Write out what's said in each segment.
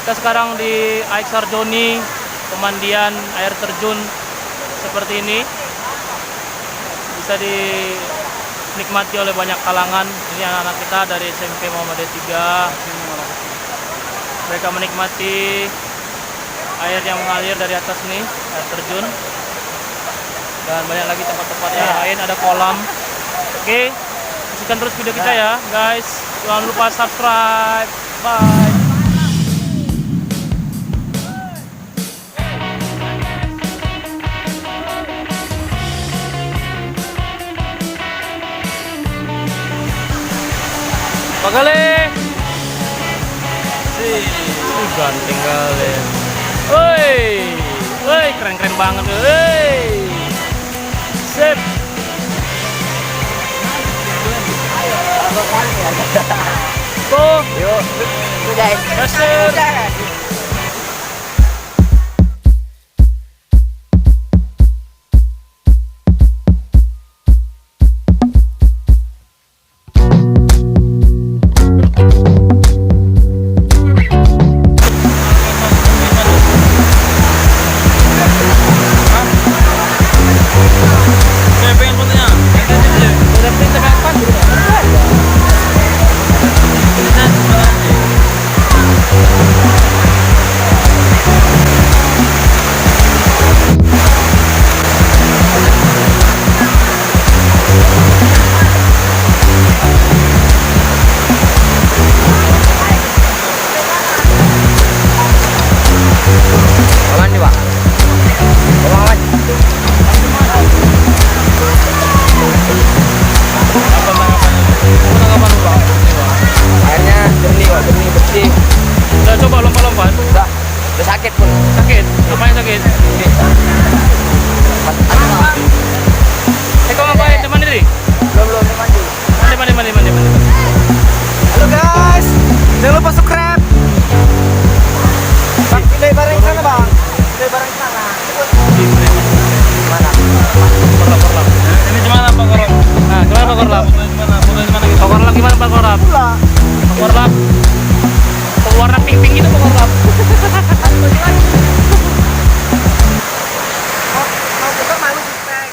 Kita sekarang di Aik Sarjoni, pemandian air terjun seperti ini. Bisa dinikmati oleh banyak kalangan. Ini anak-anak kita dari SMP Muhammadiyah 3. Mereka menikmati air yang mengalir dari atas nih, air terjun. Dan banyak lagi tempat-tempat yang lain, ada kolam. Oke, saksikan terus video kita ya, guys. Jangan lupa subscribe. Bye. Pak kali. Ganteng kali. Woi, woi, keren-keren banget, woi. Sip. Tuh, Yuk, guys. kasih. Aman nih, Pak. Aman. Airnya jernih, Pak. Jernih, bersih. Udah coba lompat-lompat. Udah sakit pun. Sakit? Apa yang sakit? Kau ngapain? Udah mandi tadi? Belum mandi. Mandi. Halo guys, jangan lupa subscribe. Bang, pindah bareng sana, Bang. Pindah bareng sana. Mana? Korlap. Ini gimana Pak Korlap? Nah, gimana Pak Korlap? Pak Korlap gimana Pak Korlap? Pula. Pak Korlap. Warna pink-pink gitu Pak Korlap. Mau buka malu subscribe.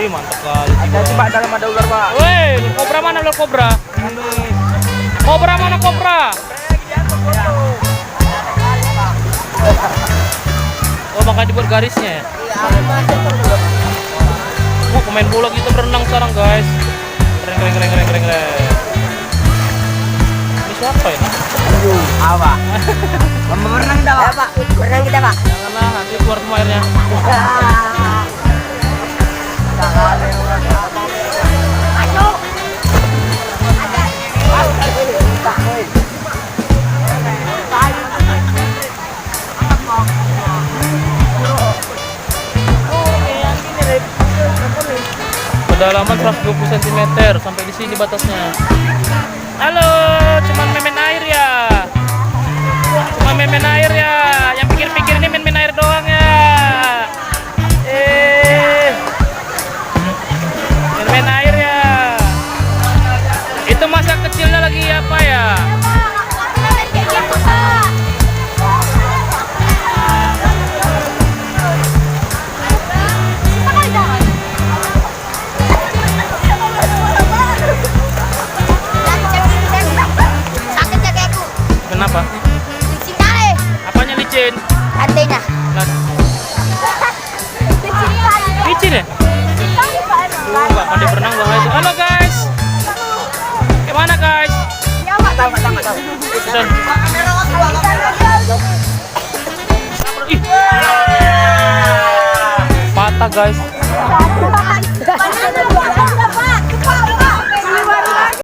Wih, mantap kali. Hati-hati Pak, dalam ada ular Pak. Woi, ular kobra mana ular kobra? Kobra mana kobra? Oh, makanya dibuat garisnya ya? Mau pemain bola kita berenang sekarang guys. Keren. Ini siapa ini? Apa? Mama berenang kita Pak. Pak, berenang kita Pak. Janganlah, nanti keluar semua airnya. Kedalaman 120 cm sampai di sini batasnya. Halo, cuman main air ya. Cuma main air ya. Yang pikir-pikir ini main air doang ya. Main air ya. Itu masa kecilnya lagi apa ya? Kenapa? Licin kali. Apanya licin? Lantainya. Nah, licin ya? Nggak pandai berenang bahaya itu. Halo guys. Gimana guys? Tahu. Sudah. Ih. Patah guys.